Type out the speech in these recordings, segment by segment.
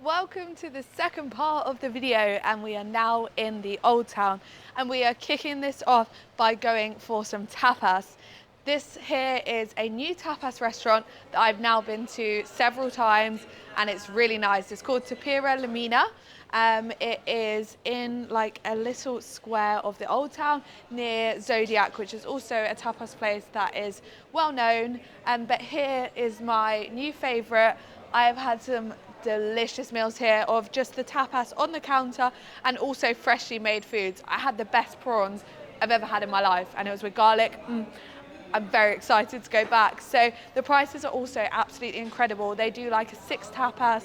Welcome to the second part of the video, and we are now in the Old Town, and we are kicking this off by going for some tapas. This here is a new tapas restaurant that I've now been to several times, and it's really nice. It's called Tapira Lamina. It is in like a little square of the Old Town near Zodiac, which is also a tapas place that is well known. But here is my new favorite. I have had some delicious meals here of just the tapas on the counter and also freshly made foods. I had the best prawns I've ever had in my life, and it was with garlic. I'm very excited to go back. So the prices are also absolutely incredible. They do like a 6 tapas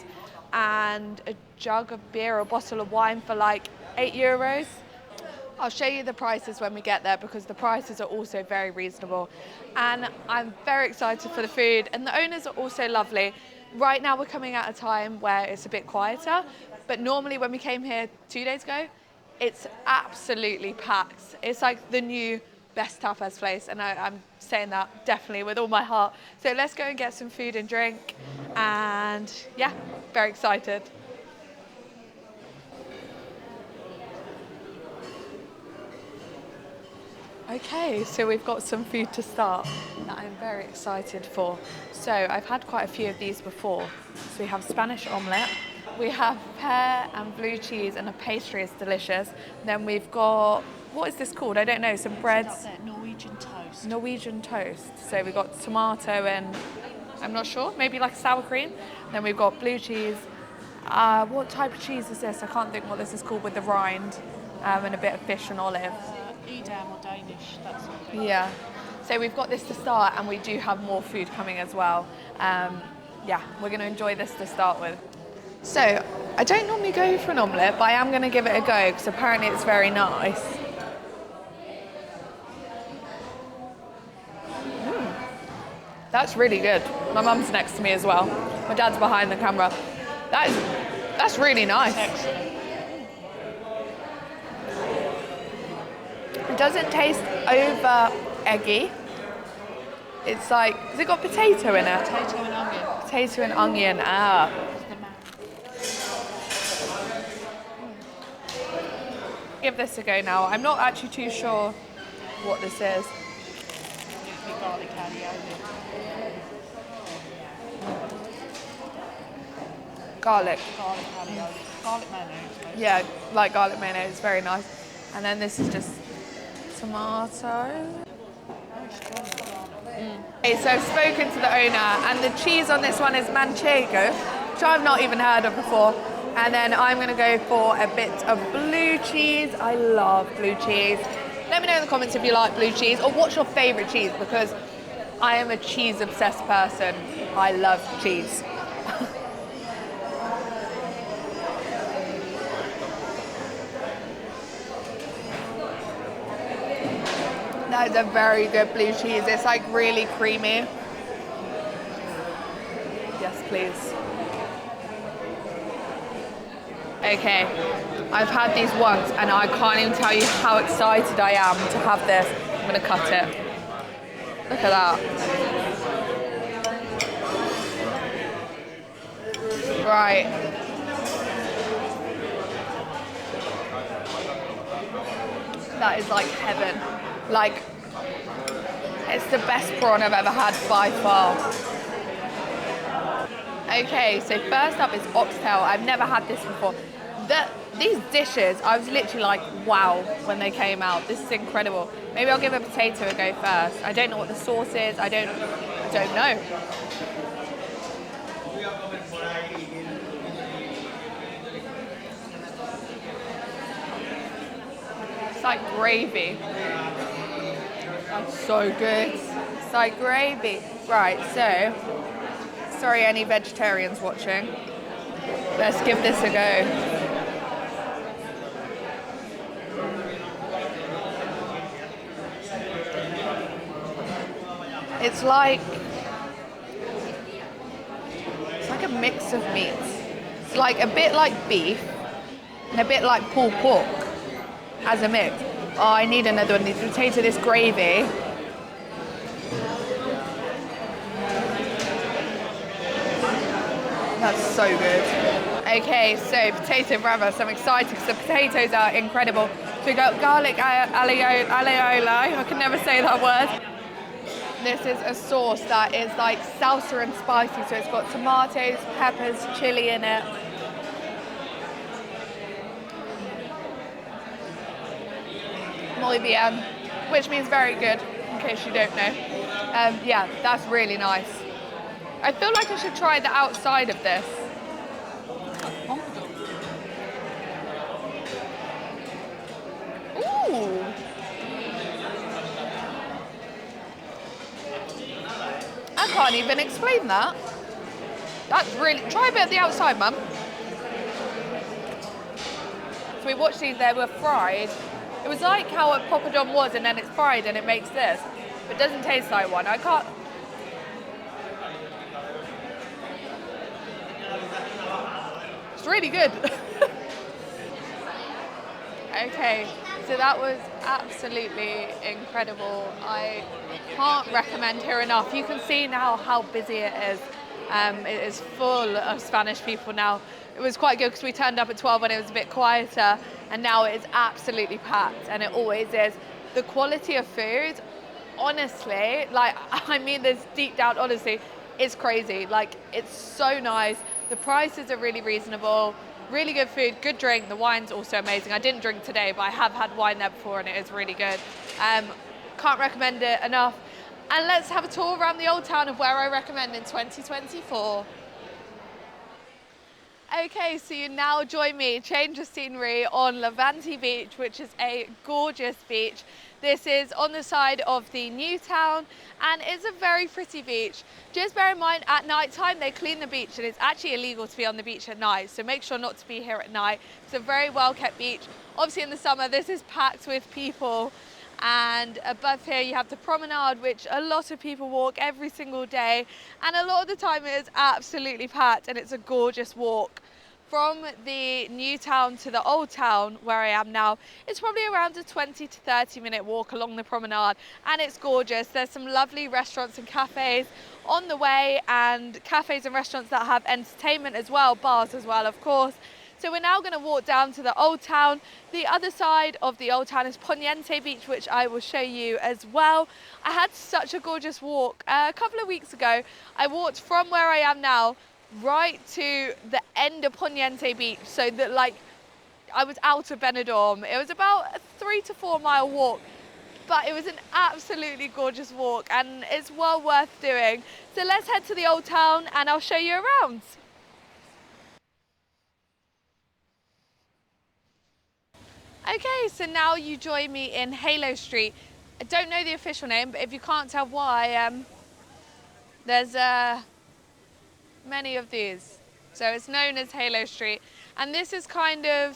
and a jug of beer or bottle of wine for like €8. I'll show you the prices when we get there because the prices are also very reasonable. And I'm very excited for the food, and the owners are also lovely. Right now we're coming at a time where it's a bit quieter, but normally when we came here 2 days ago, it's absolutely packed. It's like the new best tapas place, and I'm saying that definitely with all my heart. So let's go and get some food and drink, and yeah, very excited. Okay, so we've got some food to start that I'm very excited for. So I've had quite a few of these before. So we have Spanish omelette, we have pear and blue cheese, and a pastry is delicious. Then we've got, what is this called? I don't know, some breads. Norwegian toast. Norwegian toast. So we've got tomato and, I'm not sure, maybe like sour cream. Then we've got blue cheese. What type of cheese is this? I can't think what this is called with the rind, and a bit of fish and olive. Edam or Danish, that sort of thing. Yeah, so we've got this to start, and we do have more food coming as well. Yeah, we're going to enjoy this to start with. So I don't normally go for an omelette, but I am going to give it a go because apparently it's very nice. That's really good. My mum's next to me as well. My dad's behind the camera. That's really nice. Excellent. It doesn't taste over eggy. It's like, has it got potato in it? Potato and onion. Potato and onion, ah. Give this a go now. I'm not actually too sure what this is. Give me garlic aioli. Garlic. Garlic aioli. Garlic mayonnaise. Basically. Yeah, like garlic mayonnaise, very nice. And then this is just tomato. Okay, so I've spoken to the owner, and the cheese on this one is manchego, which I've not even heard of before. And then I'm gonna go for a bit of blue cheese. I love blue cheese. Let me know in the comments if you like blue cheese, or what's your favorite cheese, because I am a cheese obsessed person. I love cheese. That is a very good blue cheese. It's like really creamy. Yes, please. Okay, I've had these once, and I can't even tell you how excited I am to have this. I'm gonna cut it. Look at that. Right. That is like heaven. Like, it's the best prawn I've ever had by far. Okay, so first up is oxtail. I've never had this before. These dishes, I was literally like, wow, when they came out. This is incredible. Maybe I'll give a potato a go first. I don't know what the sauce is. I don't know. It's like gravy. That's so good. It's like gravy. Right, so, sorry any vegetarians watching. Let's give this a go. It's like a mix of meats. It's like a bit like beef and a bit like pulled pork as a mix. Oh, I need another one. The potato, this gravy. That's so good. Okay, so potato breakfast. I'm excited because the potatoes are incredible. So we got garlic alioli. I can never say that word. This is a sauce that is like salsa and spicy. So it's got tomatoes, peppers, chili in it. Muy bien, which means very good, in case you don't know. Yeah, that's really nice. I feel like I should try the outside of this. Ooh. I can't even explain that. That's really, try a bit of the outside, Mum. So we watched these, they were fried. It was like how a poppadom was, and then it's fried and it makes this. But it doesn't taste like one. I can't. It's really good. Okay, so that was absolutely incredible. I can't recommend here enough. You can see now how busy it is. It is full of Spanish people now. It was quite good because we turned up at 12 when it was a bit quieter, and now it is absolutely packed, and it always is. The quality of food, honestly, like, I mean this deep down honesty, is crazy. Like, it's so nice. The prices are really reasonable. Really good food, good drink. The wine's also amazing. I didn't drink today, but I have had wine there before and it is really good. Can't recommend it enough. And let's have a tour around the old town of where I recommend in 2024. Okay, so you now join me, change of scenery on Levante Beach, which is a gorgeous beach. This is on the side of the new town and it's a very pretty beach. Just bear in mind at night time they clean the beach and it's actually illegal to be on the beach at night, so make sure not to be here at night. It's a very well kept beach. Obviously in the summer this is packed with people, and above here you have the promenade, which a lot of people walk every single day, and a lot of the time it is absolutely packed and it's a gorgeous walk. From the new town to the old town where I am now, it's probably around a 20 to 30-minute walk along the promenade, and it's gorgeous. There's some lovely restaurants and cafes on the way, and cafes and restaurants that have entertainment as well, bars as well, of course. So we're now going to walk down to the old town. The other side of the old town is Poniente Beach, which I will show you as well. I had such a gorgeous walk. A couple of weeks ago, I walked from where I am now right to the end of Poniente Beach, so that like I was out of Benidorm. It was about a 3 to 4 mile walk, but it was an absolutely gorgeous walk and it's well worth doing. So let's head to the old town and I'll show you around. Okay, so now you join me in Halo Street. I don't know the official name, but if you can't tell why, there's many of these. So it's known as Halo Street. And this is kind of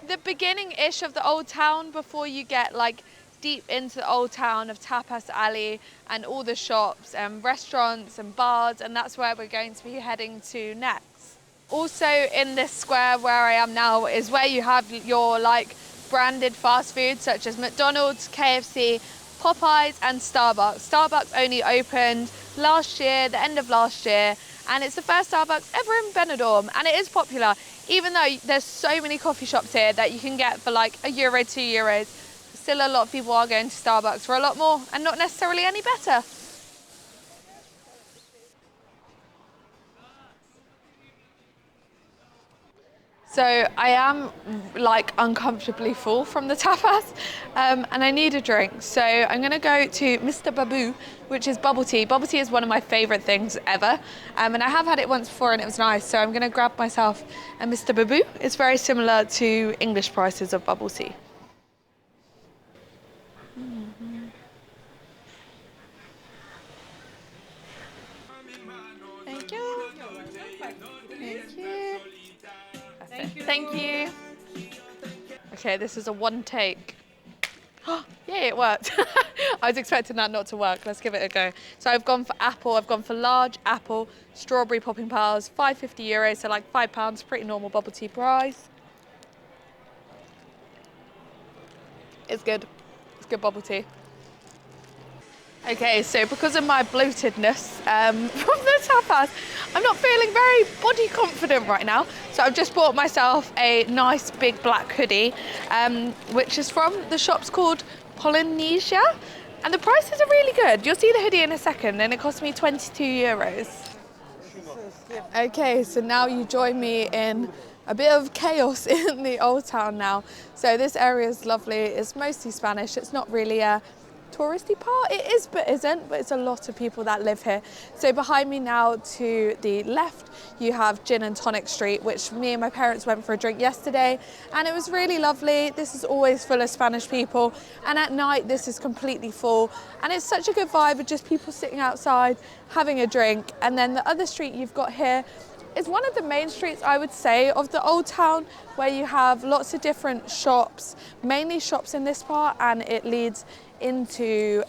the beginning-ish of the old town before you get like deep into the old town of Tapas Alley and all the shops and restaurants and bars, and that's where we're going to be heading to next. Also in this square where I am now is where you have your like branded fast food such as McDonald's, KFC, Popeyes and Starbucks. Starbucks only opened last year, the end of last year, and it's the first Starbucks ever in Benidorm, and it is popular, even though there's so many coffee shops here that you can get for like €1, €2. Still a lot of people are going to Starbucks for a lot more and not necessarily any better. So I am like uncomfortably full from the tapas, and I need a drink. So I'm gonna go to Mr. Babu, which is bubble tea. Bubble tea is one of my favorite things ever, and I have had it once before and it was nice. So I'm gonna grab myself a Mr. Babu. It's very similar to English prices of bubble tea. Thank you. Thank you. Thank you. Okay, this is a one take. Yay, it worked. I was expecting that not to work. Let's give it a go. So I've gone for apple. I've gone for large apple, strawberry popping piles, €5.50, so like £5, pretty normal bubble tea price. It's good. It's good bubble tea. Okay, so because of my bloatedness from the tapas, I'm not feeling very body confident right now. So I've just bought myself a nice big black hoodie, which is from the shop's called Polynesia. And the prices are really good. You'll see the hoodie in a second, and it cost me 22 euros. Okay, so now you join me in a bit of chaos in the Old Town now. So this area is lovely. It's mostly Spanish. It's not really a touristy part. It is but isn't, but it's a lot of people that live here. So behind me now to the left you have Gin and Tonic Street, which me and my parents went for a drink yesterday, and it was really lovely. This is always full of Spanish people, and at night this is completely full, and it's such a good vibe of just people sitting outside having a drink. And then the other street you've got here is one of the main streets, I would say, of the Old Town, where you have lots of different shops, mainly shops in this part, and it leads into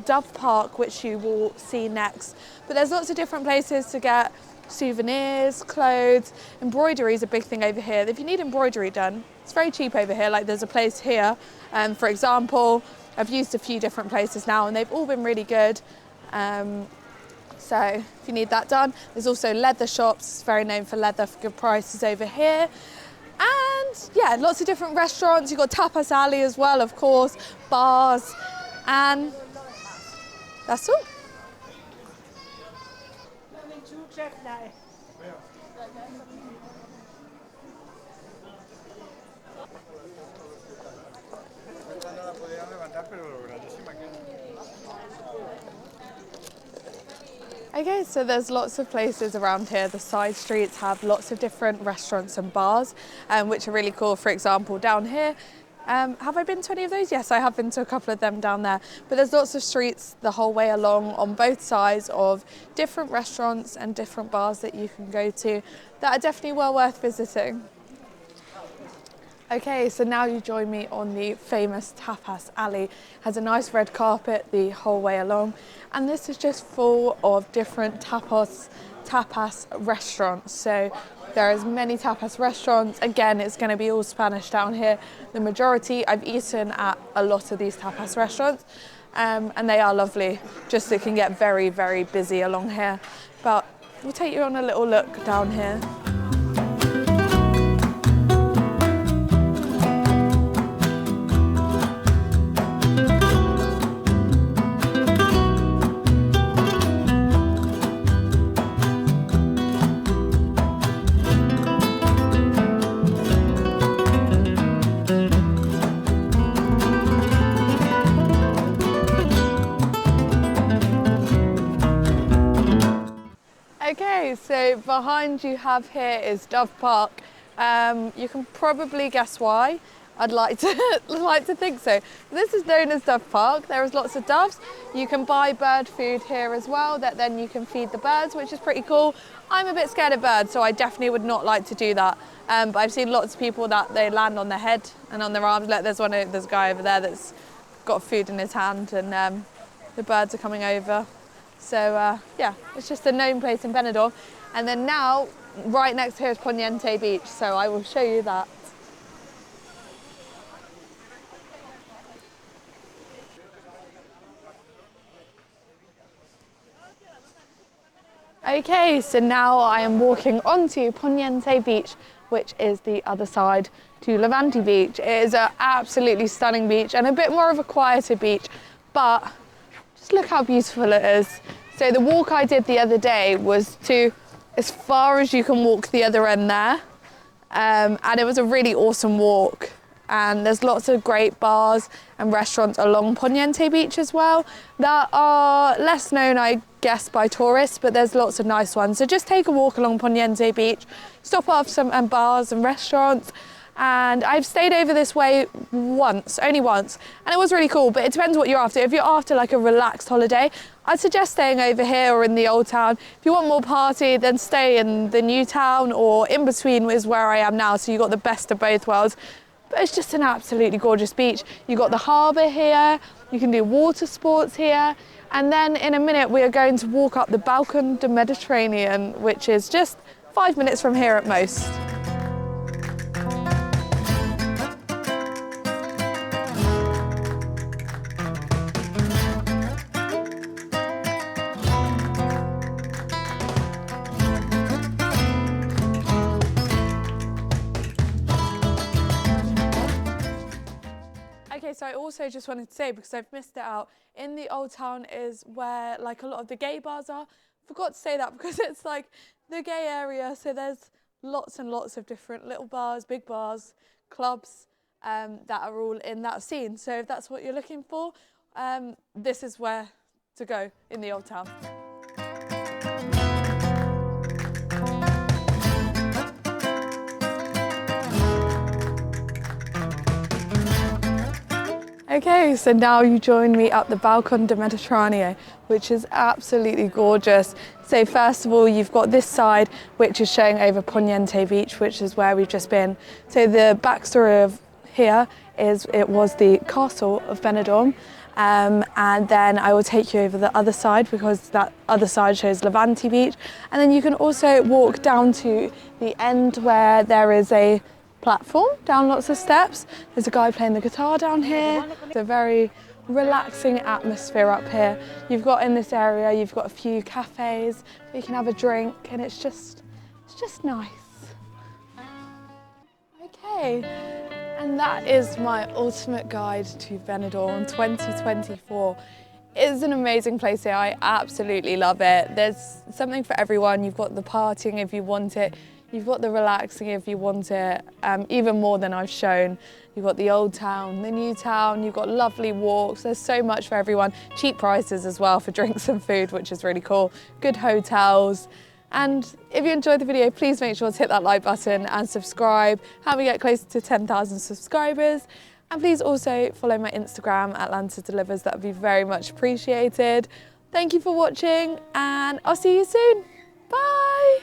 Dove Park, which you will see next. But there's lots of different places to get souvenirs, clothes. Embroidery is a big thing over here. If you need embroidery done, it's very cheap over here. Like there's a place here, for example, I've used a few different places now and they've all been really good. So if you need that done, there's also leather shops. It's very known for leather for good prices over here. And yeah, lots of different restaurants. You've got Tapas Alley as well, of course, bars, and that's all. Okay, so there's lots of places around here. The side streets have lots of different restaurants and bars, which are really cool. For example, down here, have I been to any of those? Yes, I have been to a couple of them down there. But there's lots of streets the whole way along on both sides of different restaurants and different bars that you can go to that are definitely well worth visiting. Okay, so now you join me on the famous Tapas Alley. It has a nice red carpet the whole way along, and this is just full of different tapas restaurants. So there is many tapas restaurants. Again, it's going to be all Spanish down here. The majority, I've eaten at a lot of these tapas restaurants, and they are lovely. Just it can get very, very busy along here. But we'll take you on a little look down here. Okay, so behind you have here is Dove Park. You can probably guess why. I'd like to think so. This is known as Dove Park. There is lots of doves. You can buy bird food here as well that then you can feed the birds, which is pretty cool. I'm a bit scared of birds, so I definitely would not like to do that. But I've seen lots of people that they land on their head and on their arms. Like there's a guy over there that's got food in his hand, and the birds are coming over. So yeah, it's just a known place in Benidorm. And then now, right next here is Poniente Beach, so I will show you that. Okay, so now I am walking onto Poniente Beach, which is the other side to Levante Beach. It is an absolutely stunning beach and a bit more of a quieter beach, but just look how beautiful it is. So the walk I did the other day was to as far as you can walk the other end there, and it was a really awesome walk. And there's lots of great bars and restaurants along Poniente Beach as well that are less known, I guess, by tourists, but there's lots of nice ones. So just take a walk along Poniente Beach, stop off some bars and restaurants. And I've stayed over this way only once, and it was really cool, but it depends what you're after. If you're after like a relaxed holiday, I'd suggest staying over here or in the Old Town. If you want more party, then stay in the New Town, or in between is where I am now, so you've got the best of both worlds. But it's just an absolutely gorgeous beach. You've got the harbour here, you can do water sports here, and then in a minute we are going to walk up the Balcon du Mediterranean, which is just 5 minutes from here at most. Okay, so I also just wanted to say, because I've missed it out, in the Old Town is where like a lot of the gay bars are. Forgot to say that because it's like the gay area, so there's lots and lots of different little bars, big bars, clubs that are all in that scene. So if that's what you're looking for, this is where to go in the Old Town. Okay, so now you join me at the Balcon de Mediterraneo, which is absolutely gorgeous. So first of all, you've got this side, which is showing over Poniente Beach, which is where we've just been. So the backstory of here is it was the castle of Benidorm. And then I will take you over the other side because that other side shows Levante Beach. And then you can also walk down to the end where there is a platform, down lots of steps. There's a guy playing the guitar down here. It's a very relaxing atmosphere up here. You've got in this area, you've got a few cafes where you can have a drink, and it's just nice. Okay, and that is my ultimate guide to Benidorm 2024. It's an amazing place here. I absolutely love it. There's something for everyone. You've got the partying if you want it. You've got the relaxing if you want it, even more than I've shown. You've got the old town, the new town, you've got lovely walks. There's so much for everyone. Cheap prices as well for drinks and food, which is really cool. Good hotels. And if you enjoyed the video, please make sure to hit that like button and subscribe. Help me get closer to 10,000 subscribers. And please also follow my Instagram at Lanza Delivers. That would be very much appreciated. Thank you for watching, and I'll see you soon. Bye.